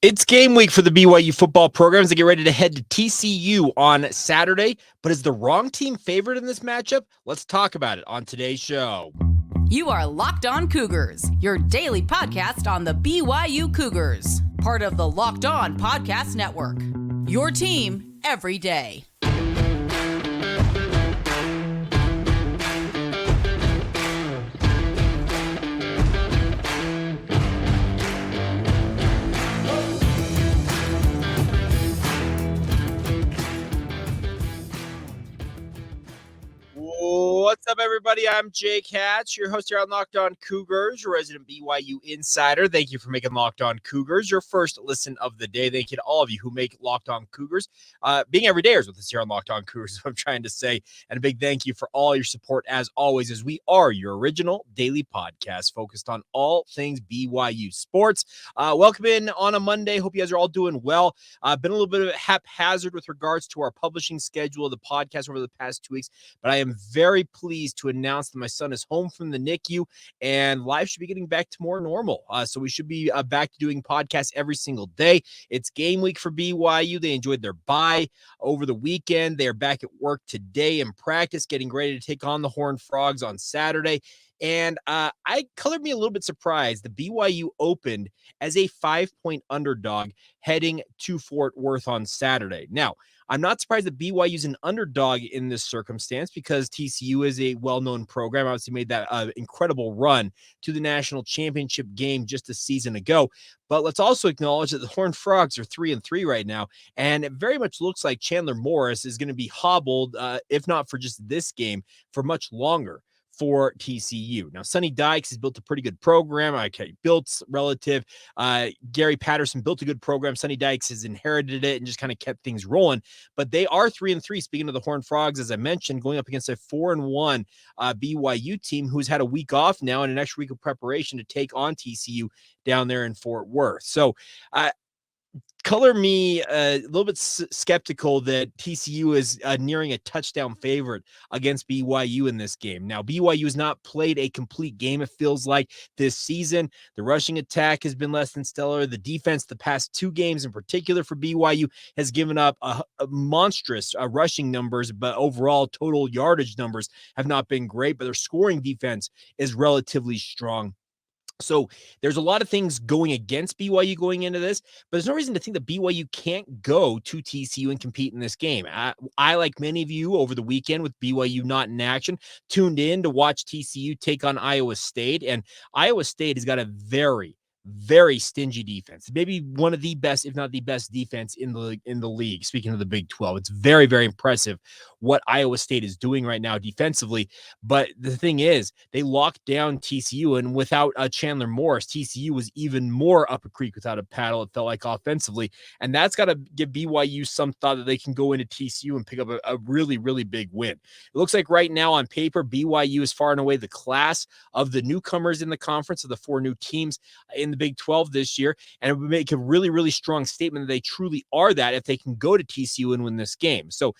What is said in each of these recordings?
It's game week for the BYU football programs. They get ready to head to TCU on Saturday. But is the wrong team favored in this matchup? Let's talk about it on today's show. You are Locked On Cougars, your daily podcast on the BYU Cougars, part of the Locked On Podcast Network. Your team every day. What's up, everybody? I'm Jake Hatch, your host here on Locked On Cougars, your resident BYU insider. Thank you for making Locked On Cougars your first listen of the day. Thank you to all of you who make Locked On Cougars being everydayers with us here on Locked On Cougars, is what I'm trying to say. And a big thank you for all your support, as always, as we are your original daily podcast focused on all things BYU sports. Welcome in on a Monday. Hope you guys are all doing well. Been a little bit of haphazard with regards to our publishing schedule of the podcast over the past 2 weeks, but I am very pleased to announce that my son is home from the NICU and life should be getting back to more normal. So we should be back to doing podcasts every single day. It's game week for BYU. They enjoyed their bye over the weekend. They are back at work today in practice, getting ready to take on the Horned Frogs on Saturday. And I colored me a little bit surprised. The BYU opened as a 5-point underdog heading to Fort Worth on Saturday. Now, I'm not surprised that BYU is an underdog in this circumstance because TCU is a well-known program. Obviously made that incredible run to the national championship game just a season ago. But let's also acknowledge that the Horned Frogs are 3-3 right now, and it very much looks like Chandler Morris is going to be hobbled, if not for just this game, for much longer for TCU. Now, Sonny Dykes has built a pretty good program. Built relative. Gary Patterson built a good program. Sonny Dykes has inherited it and just kind of kept things rolling. But they are 3-3. Speaking of the Horned Frogs, as I mentioned, going up against a 4-1 BYU team who's had a week off now and an extra week of preparation to take on TCU down there in Fort Worth. So, color me a little bit skeptical that TCU is nearing a touchdown favorite against BYU in this game. Now, BYU has not played a complete game, it feels like, this season. The rushing attack has been less than stellar. The defense, the past 2 games in particular for BYU, has given up a monstrous rushing numbers, but overall total yardage numbers have not been great, but their scoring defense is relatively strong. So there's a lot of things going against BYU going into this, but there's no reason to think that BYU can't go to TCU and compete in this game. I, like many of you over the weekend with BYU not in action, tuned in to watch TCU take on Iowa State, and Iowa State has got a very stingy defense. Maybe one of the best, if not the best defense in the league. Speaking of the Big 12, it's very impressive what Iowa State is doing right now defensively. But the thing is, they locked down TCU, and without Chandler Morris, TCU was even more up a creek without a paddle, it felt like, offensively. And that's got to give BYU some thought that they can go into TCU and pick up a really big win. It looks like right now on paper, BYU is far and away the class of the newcomers in the conference, of the 4 new teams in the Big 12 this year, and it would make a really strong statement that they truly are that if they can go to TCU and win this game. So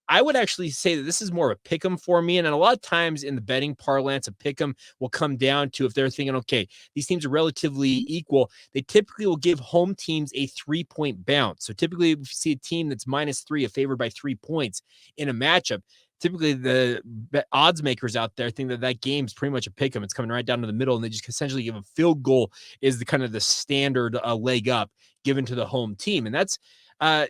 I would actually say that this is more of a pick'em for me, and a lot of times in the betting parlance, a pick'em will come down to if they're thinking, okay, these teams are relatively equal, they typically will give home teams a 3-point bounce. So typically if you see a team that's -3, favored by 3 points in a matchup, typically the odds makers out there think that that game is pretty much a pick 'em. It's coming right down to the middle, and they just essentially give a field goal is the kind of the standard leg up given to the home team. And that's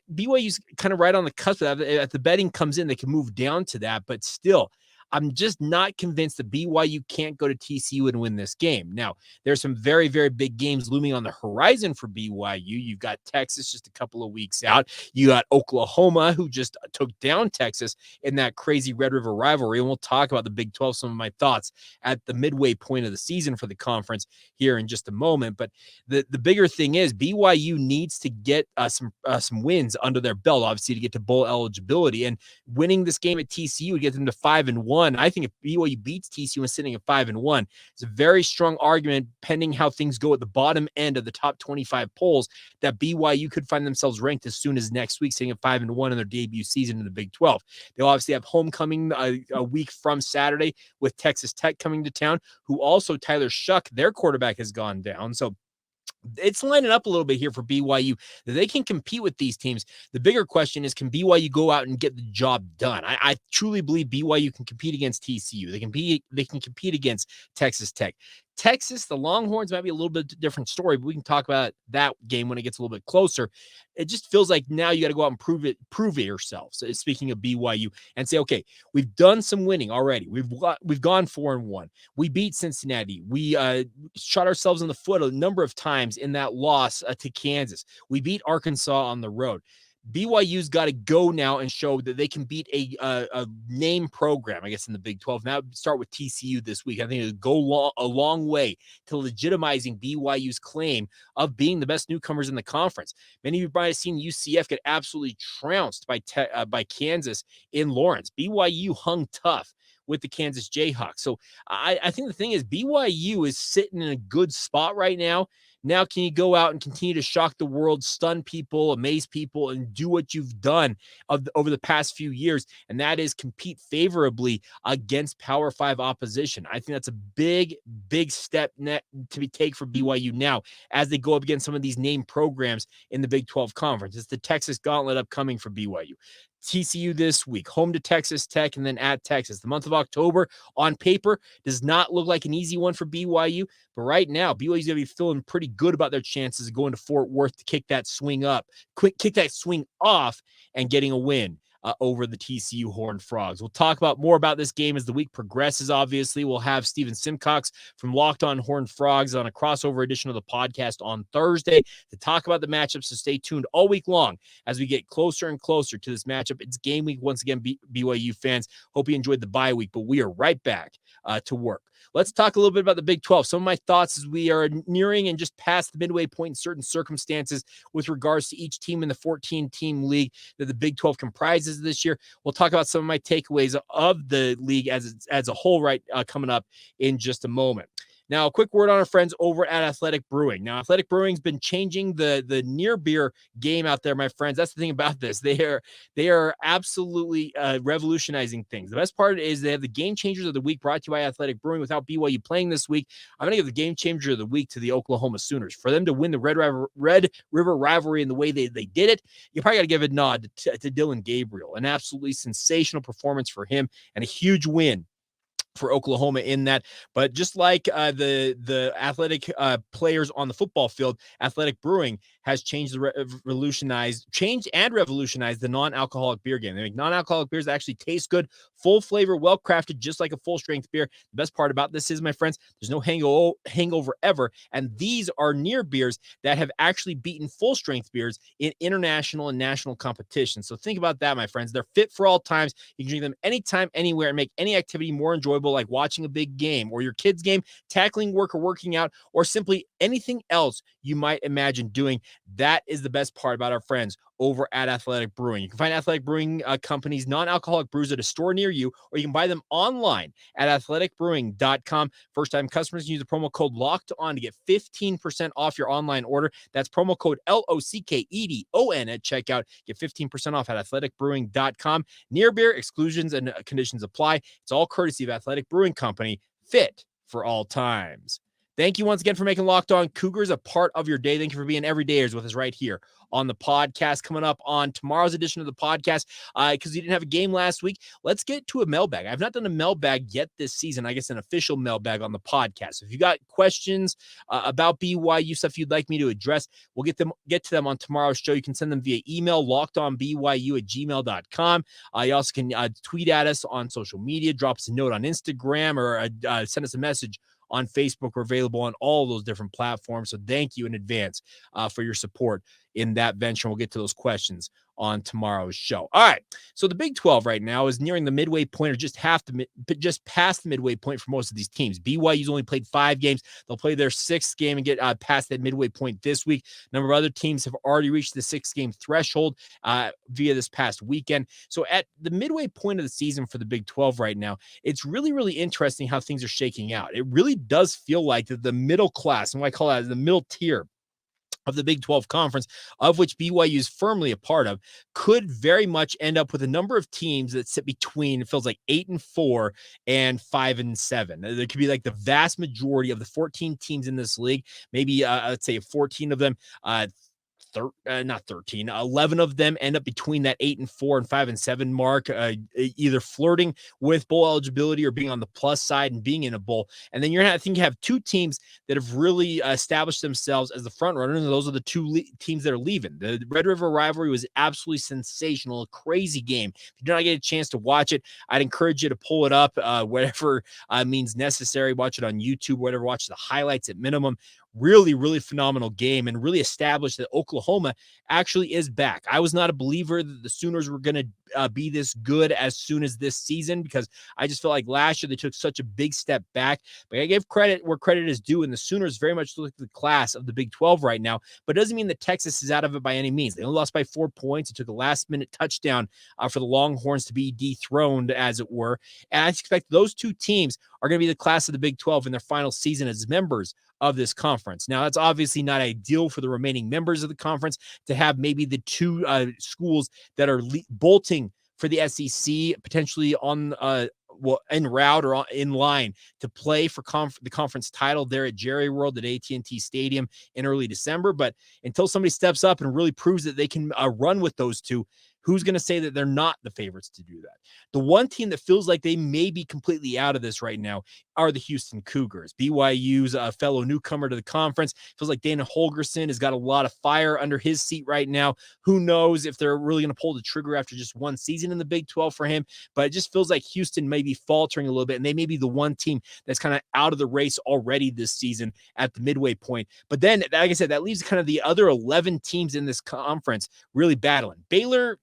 BYU's kind of right on the cusp of that. If the betting comes in, they can move down to that, but still, I'm just not convinced that BYU can't go to TCU and win this game. Now, there's some very big games looming on the horizon for BYU. You've got Texas just a couple of weeks out. You got Oklahoma, who just took down Texas in that crazy Red River rivalry. And we'll talk about the Big 12, some of my thoughts at the midway point of the season for the conference here in just a moment. But the bigger thing is BYU needs to get some wins under their belt, obviously, to get to bowl eligibility. And winning this game at TCU would get them to 5-1. I think if BYU beats TCU and sitting at 5-1, it's a very strong argument, pending how things go at the bottom end of the top 25 polls, that BYU could find themselves ranked as soon as next week, sitting at 5-1 in their debut season in the Big 12. They'll obviously have homecoming a week from Saturday with Texas Tech coming to town, who also Tyler Shuck, their quarterback, has gone down. So it's lining up a little bit here for BYU that they can compete with these teams. The bigger question is, can BYU go out and get the job done? I truly believe BYU can compete against TCU. They can compete against Texas Tech. Texas, the Longhorns might be a little bit different story, but we can talk about that game when it gets a little bit closer. It just feels like now you got to go out and prove it yourself. So speaking of BYU, and say, okay, we've done some winning already. We've gone 4-1. We beat Cincinnati. We shot ourselves in the foot a number of times in that loss to Kansas. We beat Arkansas on the road. BYU's got to go now and show that they can beat a name program, I guess, in the Big 12. Now start with TCU this week. I think it'll go a long way to legitimizing BYU's claim of being the best newcomers in the conference. Many of you might have seen UCF get absolutely trounced by Kansas in Lawrence. BYU hung tough with the Kansas Jayhawks. So I think the thing is, BYU is sitting in a good spot right now. Now, can you go out and continue to shock the world, stun people, amaze people, and do what you've done over the past few years? And that is compete favorably against Power 5 opposition. I think that's a big, big step to be taken for BYU now as they go up against some of these named programs in the Big 12 Conference. It's the Texas Gauntlet upcoming for BYU. TCU this week, home to Texas Tech, and then at Texas. The month of October, on paper, does not look like an easy one for BYU, but right now, BYU's going to be feeling pretty good about their chances of going to Fort Worth to kick that swing off, and getting a win over the TCU Horned Frogs. We'll talk more about this game as the week progresses, obviously. We'll have Steven Simcox from Locked On Horned Frogs on a crossover edition of the podcast on Thursday to talk about the matchup, so stay tuned all week long as we get closer and closer to this matchup. It's game week once again, BYU fans. Hope you enjoyed the bye week, but we are right back to work. Let's talk a little bit about the Big 12. Some of my thoughts as we are nearing and just past the midway point in certain circumstances with regards to each team in the 14-team league that the Big 12 comprises this year. We'll talk about some of my takeaways of the league as a whole coming up in just a moment. Now, a quick word on our friends over at Athletic Brewing. Now, Athletic Brewing's been changing the near beer game out there, my friends. That's the thing about this. They are absolutely revolutionizing things. The best part is they have the Game Changers of the Week brought to you by Athletic Brewing. Without BYU playing this week, I'm going to give the Game Changer of the Week to the Oklahoma Sooners. For them to win the Red River rivalry in the way they did it, you probably got to give a nod to Dylan Gabriel. An absolutely sensational performance for him and a huge win for Oklahoma in that. But just like the athletic players on the football field, Athletic Brewing has revolutionized the non-alcoholic beer game. They make non-alcoholic beers that actually taste good, full flavor, well-crafted, just like a full-strength beer. The best part about this is, my friends, there's no hangover ever, and these are near beers that have actually beaten full-strength beers in international and national competitions. So think about that, my friends. They're fit for all times. You can drink them anytime, anywhere, and make any activity more enjoyable, like watching a big game or your kid's game, tackling work or working out, or simply anything else you might imagine doing. That is the best part about our friends over at Athletic Brewing. You can find Athletic Brewing Company's non-alcoholic brews at a store near you, or you can buy them online at athleticbrewing.com. First-time customers can use the promo code LOCKEDON to get 15% off your online order. That's promo code LOCKEDON at checkout. Get 15% off at athleticbrewing.com. Near beer exclusions and conditions apply. It's all courtesy of Athletic Brewing Company, fit for all times. Thank you once again for making Locked On Cougars a part of your day. Thank you for being everydayers with us right here on the podcast. Coming up on tomorrow's edition of the podcast, because we didn't have a game last week, let's get to a mailbag. I've not done a mailbag yet this season, I guess an official mailbag on the podcast. So if you got questions about BYU, stuff you'd like me to address, we'll get to them on tomorrow's show. You can send them via email, lockedonbyu@gmail.com. You also can tweet at us on social media, drop us a note on Instagram, or send us a message on Facebook. We're available on all those different platforms. So thank you in advance for your support in that venture. We'll get to those questions on tomorrow's show. All right. So the Big 12 right now is nearing the midway point, or just past the midway point for most of these teams. BYU's only played 5 games. They'll play their 6th game and get past that midway point this week. A number of other teams have already reached the 6-game threshold via this past weekend. So at the midway point of the season for the Big 12 right now, it's really, really interesting how things are shaking out. It really does feel like that the middle class, and what I call that the middle tier of the Big 12 Conference, of which BYU is firmly a part of, could very much end up with a number of teams that sit between, it feels like 8-4 and 5-7. There could be like the vast majority of the 14 teams in this league, maybe let's say 14 of them, not 13, 11 of them end up between that 8-4 and 5-7 mark, either flirting with bowl eligibility or being on the plus side and being in a bowl. And then I think you have two teams that have really established themselves as the front runners, and those are the two teams that are leaving. The Red River rivalry was absolutely sensational, a crazy game. If you do not get a chance to watch it, I'd encourage you to pull it up, whatever means necessary. Watch it on YouTube, whatever. Watch the highlights at minimum. Really, really phenomenal game, and really established that Oklahoma actually is back. I was not a believer that the Sooners were going to be this good as soon as this season, because I just felt like last year they took such a big step back. But I give credit where credit is due, and the Sooners very much look like the class of the Big 12 right now. But it doesn't mean that Texas is out of it by any means. They only lost by 4 points. It took a last-minute touchdown for the Longhorns to be dethroned, as it were. And I expect those two teams are going to be the class of the Big 12 in their final season as members of this conference. Now, that's obviously not ideal for the remaining members of the conference to have maybe the two schools that are bolting for the SEC potentially on en route or in line to play for the conference title there at Jerry World at AT&T Stadium in early December. But until somebody steps up and really proves that they can run with those two, who's going to say that they're not the favorites to do that? The one team that feels like they may be completely out of this right now are the Houston Cougars. BYU's fellow newcomer to the conference. Feels like Dana Holgerson has got a lot of fire under his seat right now. Who knows if they're really going to pull the trigger after just one season in the Big 12 for him, but it just feels like Houston may be faltering a little bit, and they may be the one team that's kind of out of the race already this season at the midway point. But then, like I said, that leaves kind of the other 11 teams in this conference really battling. Baylor,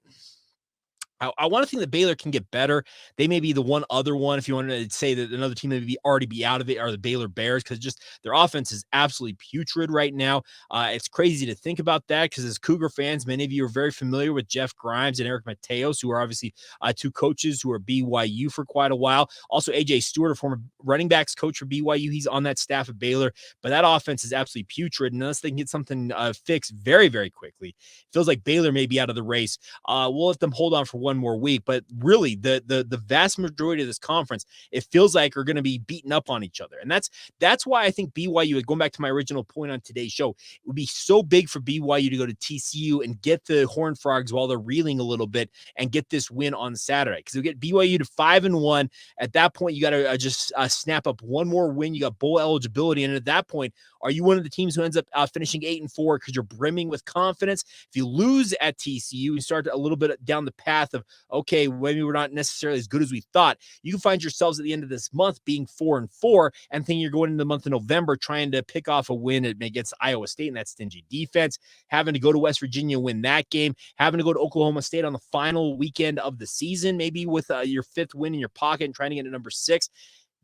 I want to think that Baylor can get better. They may be the one other one. If you want to say that another team may already be out of it, are the Baylor Bears, because just their offense is absolutely putrid right now. It's crazy to think about that, because as Cougar fans, many of you are very familiar with Jeff Grimes and Eric Mateos, who are obviously two coaches who are BYU for quite a while. Also, AJ Stewart, a former running backs coach for BYU. He's on that staff at Baylor, but that offense is absolutely putrid. And unless they can get something fixed very, very quickly, it feels like Baylor may be out of the race. We'll let them hold on for one more week, but really the vast majority of this conference, it feels like, are going to be beaten up on each other. And that's why I think BYU, going back to my original point on today's show, it would be so big for BYU to go to TCU and get the Horned Frogs while they're reeling a little bit and get this win on Saturday, because we get BYU to 5-1. At that point, you got to just snap up one more win. You got bowl eligibility, and at that point, are you one of the teams who ends up finishing 8-4 because you're brimming with confidence? If you lose at TCU, you start a little bit down the path of, okay, maybe we're not necessarily as good as we thought. You can find yourselves at the end of this month being 4-4 and thinking you're going into the month of November trying to pick off a win against Iowa State and that stingy defense, having to go to West Virginia, win that game, having to go to Oklahoma State on the final weekend of the season, maybe with your fifth win in your pocket and trying to get to number 6.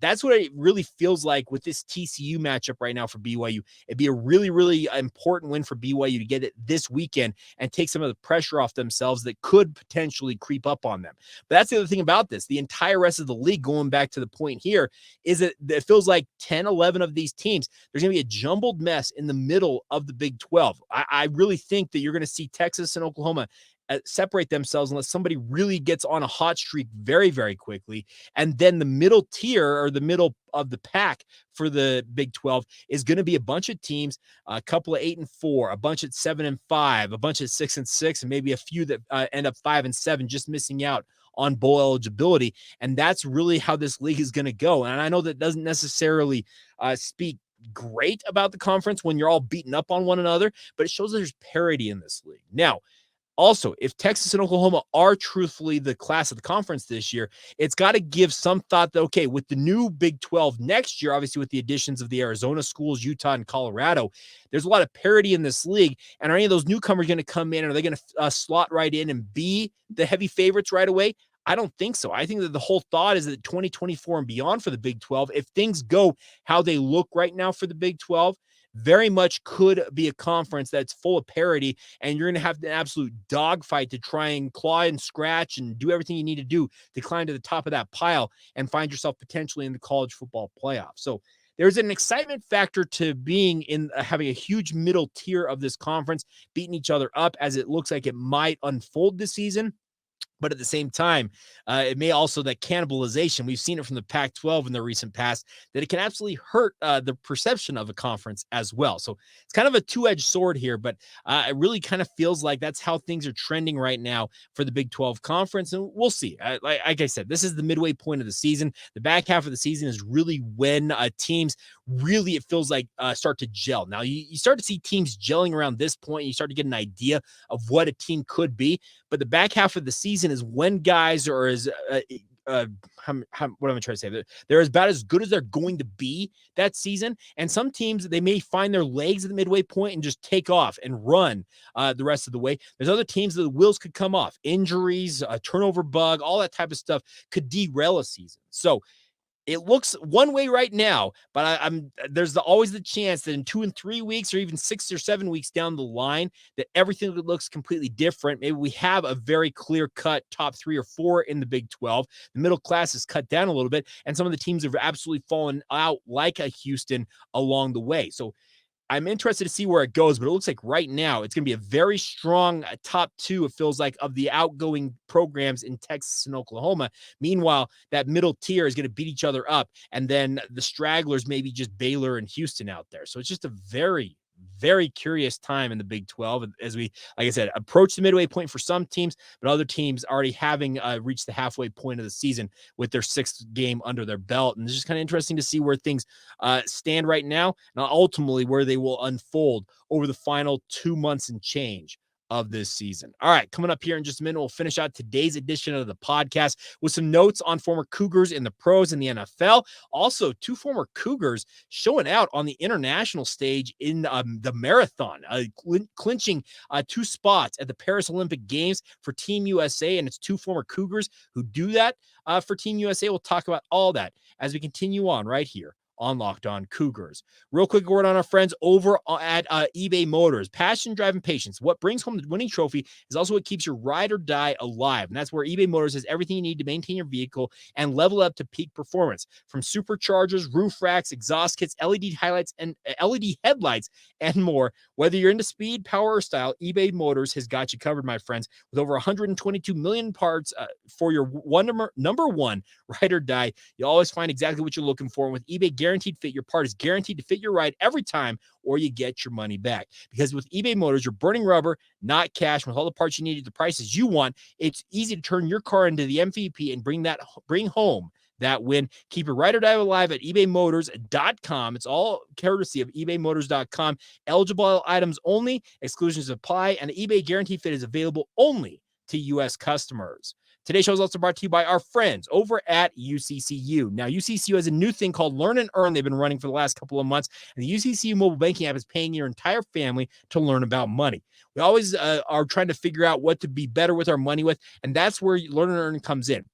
That's what it really feels like with this TCU matchup right now for BYU. It'd be a really, really important win for BYU to get it this weekend and take some of the pressure off themselves that could potentially creep up on them. But that's the other thing about this. The entire rest of the league, going back to the point here, is that it feels like 10, 11 of these teams, there's going to be a jumbled mess in the middle of the Big 12. I really think that you're going to see Texas and Oklahoma separate themselves unless somebody really gets on a hot streak very, very quickly. And then the middle tier, or the middle of the pack for the Big 12, is going to be a bunch of teams, a couple of 8-4, a bunch at 7-5, a bunch at 6-6, and maybe a few that end up 5-7, just missing out on bowl eligibility. And that's really how this league is going to go. And I know that doesn't necessarily speak great about the conference when you're all beaten up on one another, but it shows that there's parity in this league. Now, also, if Texas and Oklahoma are truthfully the class of the conference this year, it's got to give some thought that, okay, with the new Big 12 next year, obviously with the additions of the Arizona schools, Utah and Colorado, there's a lot of parity in this league. And are any of those newcomers going to come in? Are they going to slot right in and be the heavy favorites right away? I don't think so. I think that the whole thought is that 2024 and beyond for the Big 12, if things go how they look right now for the Big 12, very much could be a conference that's full of parity, and you're going to have an absolute dogfight to try and claw and scratch and do everything you need to do to climb to the top of that pile and find yourself potentially in the college football playoff. So there's an excitement factor to being in having a huge middle tier of this conference, beating each other up as it looks like it might unfold this season. But at the same time, it may also that cannibalization. We've seen it from the Pac-12 in the recent past that it can absolutely hurt the perception of a conference as well. So it's kind of a two-edged sword here, but it really kind of feels like that's how things are trending right now for the Big 12 conference. And we'll see. Like I said, this is the midway point of the season. The back half of the season is really when teams really, it feels like, start to gel. Now, you start to see teams gelling around this point. You start to get an idea of what a team could be. But the back half of the season is when guys are as what am I trying to say? They're about as good as they're going to be that season. And some teams, they may find their legs at the midway point and just take off and run the rest of the way. There's other teams that the wheels could come off. Injuries, a turnover bug, all that type of stuff could derail a season. So it looks one way right now, but there's always the chance that in 2 and 3 weeks or even 6 or 7 weeks down the line that everything looks completely different. Maybe we have a very clear-cut top 3 or 4 in the Big 12. The middle class is cut down a little bit, and some of the teams have absolutely fallen out like a Houston along the way. So I'm interested to see where it goes, but it looks like right now it's going to be a very strong top 2, it feels like, of the outgoing programs in Texas and Oklahoma. Meanwhile, that middle tier is going to beat each other up, and then the stragglers, maybe just Baylor and Houston out there. So it's just a very, very curious time in the Big 12 as we, like I said, approach the midway point for some teams, but other teams already having reached the halfway point of the season with their 6th game under their belt. And it's just kind of interesting to see where things stand right now and ultimately where they will unfold over the final 2 months and change of this season. All right, coming up here in just a minute, we'll finish out today's edition of the podcast with some notes on former Cougars in the pros and the NFL. Also, 2 former Cougars showing out on the international stage in the marathon, clinching 2 spots at the Paris Olympic Games for Team USA, and it's 2 former Cougars who do that for Team USA. We'll talk about all that as we continue on right here on Locked On Cougars. Real quick word on our friends over at eBay Motors. Passion, drive, and patience. What brings home the winning trophy is also what keeps your ride or die alive. And that's where eBay Motors has everything you need to maintain your vehicle and level up to peak performance. From superchargers, roof racks, exhaust kits, LED highlights, and LED headlights, and more. Whether you're into speed, power, or style, eBay Motors has got you covered, my friends. With over 122 million parts for your number one ride or die, you'll always find exactly what you're looking for. And with eBay Guaranteed Fit, your part is guaranteed to fit your ride every time, or you get your money back. Because with eBay Motors, you're burning rubber, not cash. With all the parts you need at the prices you want, it's easy to turn your car into the MVP and bring home that win. Keep your ride or die alive at ebaymotors.com. It's all courtesy of ebaymotors.com. Eligible items only, exclusions apply, and the eBay Guaranteed Fit is available only to U.S. customers. Today's show is also brought to you by our friends over at UCCU. Now, UCCU has a new thing called Learn and Earn they've been running for the last couple of months, and the UCCU mobile banking app is paying your entire family to learn about money. We always are trying to figure out what to be better with our money with, and that's where Learn and Earn comes in.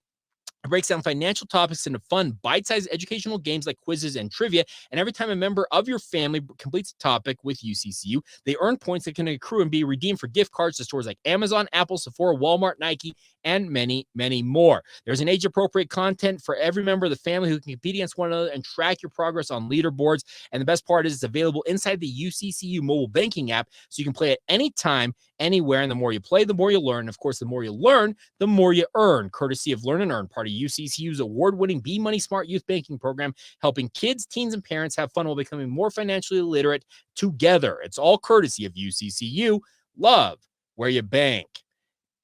It breaks down financial topics into fun, bite-sized educational games like quizzes and trivia. And every time a member of your family completes a topic with UCCU, they earn points that can accrue and be redeemed for gift cards to stores like Amazon, Apple, Sephora, Walmart, Nike, and many, many more. There's an age-appropriate content for every member of the family who can compete against one another and track your progress on leaderboards. And the best part is it's available inside the UCCU mobile banking app, so you can play at any time, anywhere. And the more you play, the more you learn. And of course, the more you learn, the more you earn, courtesy of Learn and Earn, part of UCCU's award-winning Be Money Smart youth banking program, helping kids, teens, and parents have fun while becoming more financially literate together. It's all courtesy of UCCU. Love where you bank.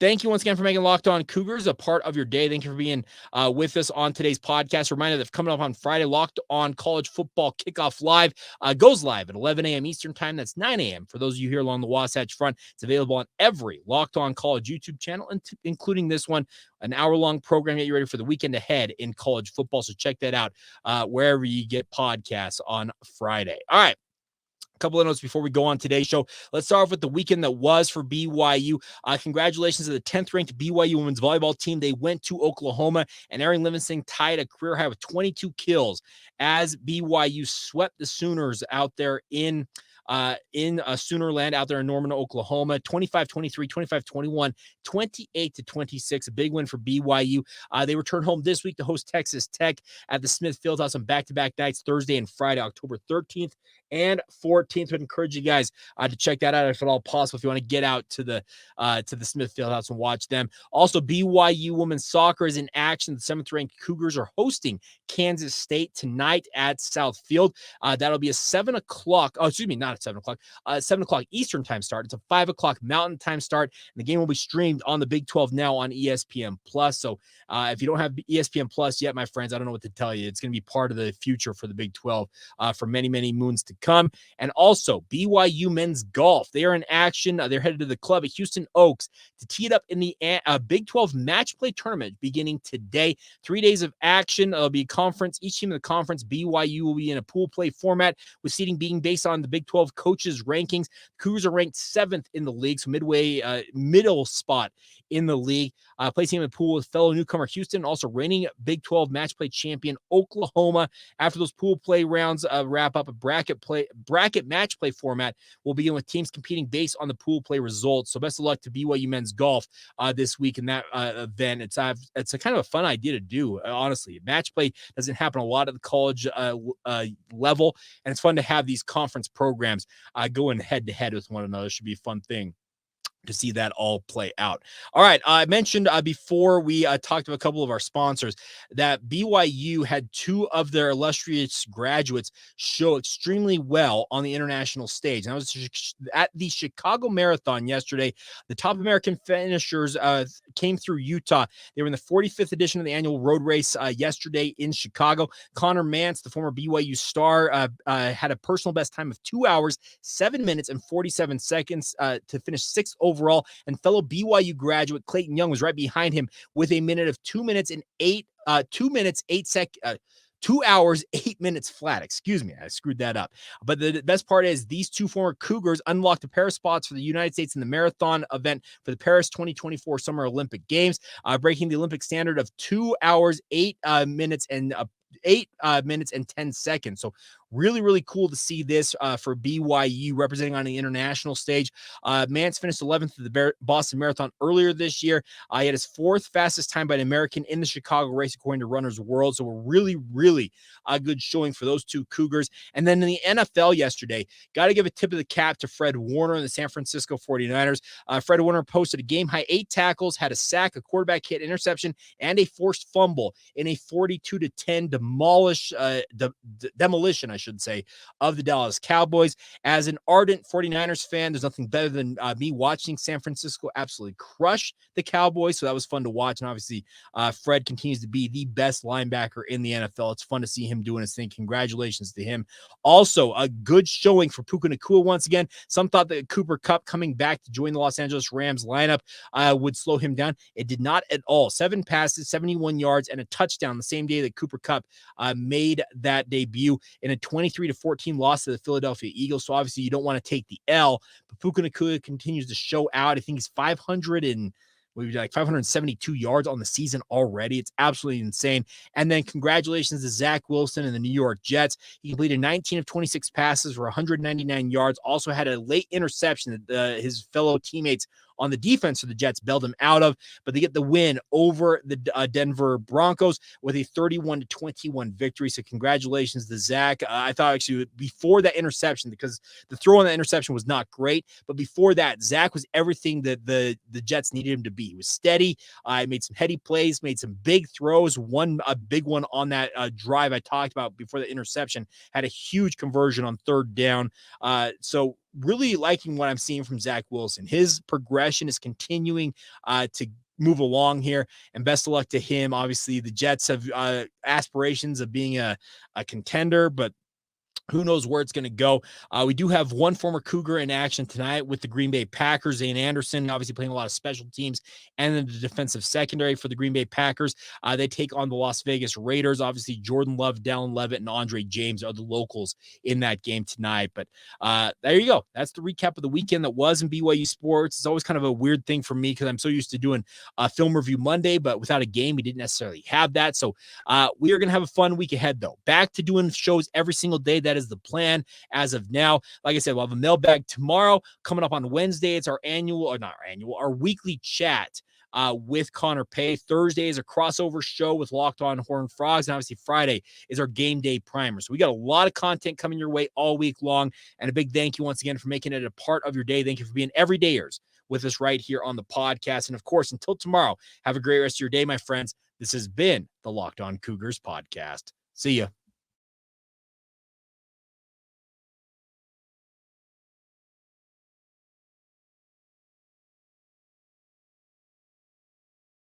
Thank you once again for making Locked On Cougars a part of your day. Thank you for being with us on today's podcast. Reminder that coming up on Friday, Locked On College Football Kickoff Live goes live at 11 a.m. Eastern Time. That's 9 a.m. for those of you here along the Wasatch Front. It's available on every Locked On College YouTube channel, including this one, an hour-long program to get you ready for the weekend ahead in college football. So check that out wherever you get podcasts on Friday. All right. Couple of notes before we go on today's show. Let's start off with the weekend that was for BYU. Congratulations to the 10th ranked BYU women's volleyball team. They went to Oklahoma, and Erin Livingston tied a career high with 22 kills as BYU swept the Sooners out there in in Soonerland out there in Norman, Oklahoma. 25-23, 25-21, 28-26. A big win for BYU. They return home this week to host Texas Tech at the Smith Fieldhouse on back-to-back nights, Thursday and Friday, October 13th and 14th. Would encourage you guys to check that out if at all possible. If you want to get out to the Smith Fieldhouse and watch them. Also, BYU women's soccer is in action. The 7th-ranked Cougars are hosting Kansas State tonight at South Field. That'll be a 7 o'clock. Oh, excuse me, not at 7 o'clock. 7 o'clock Eastern time start. It's a 5 o'clock Mountain time start. And the game will be streamed on the Big 12 now on ESPN Plus. So if you don't have ESPN Plus yet, my friends, I don't know what to tell you. It's going to be part of the future for the Big 12 for many, many moons to come. And also BYU men's golf. They are in action. They're headed to the club at Houston Oaks to tee it up in the Big 12 match play tournament beginning today. 3 days of action. It'll be a conference. Each team in the conference, BYU will be in a pool play format with seeding being based on the Big 12 coaches' rankings. Cougars are ranked 7th in the league, so midway, middle spot in the league. Placing in the pool with fellow newcomer Houston, also reigning Big 12 match play champion Oklahoma. After those pool play rounds wrap up, a bracket match play format will begin with teams competing based on the pool play results. So best of luck to BYU men's golf this week in that event. It's a kind of a fun idea to do, honestly. Match play doesn't happen a lot at the college level, and it's fun to have these conference programs going head to head with one another. Should be a fun thing to see that all play out. All right. I mentioned before we talked to a couple of our sponsors that BYU had 2 of their illustrious graduates show extremely well on the international stage. And I was at the Chicago Marathon yesterday. The top American finishers came through Utah. They were in the 45th edition of the annual road race yesterday in Chicago. Connor Mance, the former BYU star, had a personal best time of 2 hours, 7 minutes, and 47 seconds to finish 6th overall, and fellow BYU graduate Clayton Young was right behind him with a minute of 2 hours, 8 minutes flat. Excuse me, I screwed that up. But the best part is these 2 former Cougars unlocked a pair of spots for the United States in the marathon event for the Paris 2024 Summer Olympic Games, breaking the Olympic standard of 2 hours, 8 minutes and 10 seconds. So really, really cool to see this for BYU representing on the international stage. Mance finished 11th at the Boston Marathon earlier this year. He had his 4th fastest time by an American in the Chicago race, according to Runner's World. So a really, really good showing for those 2 Cougars. And then in the NFL yesterday, got to give a tip of the cap to Fred Warner and the San Francisco 49ers. Fred Warner posted a game-high 8 tackles, had a sack, a quarterback hit, interception, and a forced fumble in a 42-10 demolition, I should say, of the Dallas Cowboys. As an ardent 49ers fan, there's nothing better than me watching San Francisco absolutely crush the Cowboys. So that was fun to watch. And obviously, Fred continues to be the best linebacker in the NFL. It's fun to see him doing his thing. Congratulations to him. Also, a good showing for Puka Nacua once again. Some thought that Cooper Kupp coming back to join the Los Angeles Rams lineup would slow him down. It did not at all. 7 passes, 71 yards, and a touchdown the same day that Cooper Kupp made that debut in a 23-14 loss to the Philadelphia Eagles. So obviously you don't want to take the L, but Puka Nacua continues to show out. I think he's 572 yards on the season already. It's absolutely insane. And then congratulations to Zach Wilson and the New York Jets. He completed 19 of 26 passes for 199 yards. Also had a late interception that his fellow teammates on the defense for the Jets bailed him out of, but they get the win over the Denver Broncos with a 31-21 victory. So congratulations to Zach. I thought actually before that interception, because the throw on that interception was not great, but before that, Zach was everything that the Jets needed him to be. He was steady. Made some heady plays, made some big throws. A big one on that drive I talked about before the interception, had a huge conversion on 3rd down. So really liking what I'm seeing from Zach Wilson. His progression is continuing to move along here, and best of luck to him. Obviously, the Jets have aspirations of being a contender, but who knows where it's going to go. We do have one former Cougar in action tonight with the Green Bay Packers. Zane Anderson, obviously playing a lot of special teams, and then the defensive secondary for the Green Bay Packers. They take on the Las Vegas Raiders. Obviously, Jordan Love, Dallin Levitt, and Andre James are the locals in that game tonight. But there you go. That's the recap of the weekend that was in BYU sports. It's always kind of a weird thing for me because I'm so used to doing a film review Monday, but without a game, we didn't necessarily have that. So we are going to have a fun week ahead, though. Back to doing shows every single day. That That is the plan as of now. Like I said, we'll have a mailbag tomorrow. Coming up on Wednesday, it's our weekly chat with Connor Pay. Thursday is a crossover show with Locked On Horned Frogs. And obviously Friday is our game day primer. So we got a lot of content coming your way all week long. And a big thank you once again for making it a part of your day. Thank you for being everydayers with us right here on the podcast. And of course, until tomorrow, have a great rest of your day, my friends. This has been the Locked On Cougars podcast. See ya.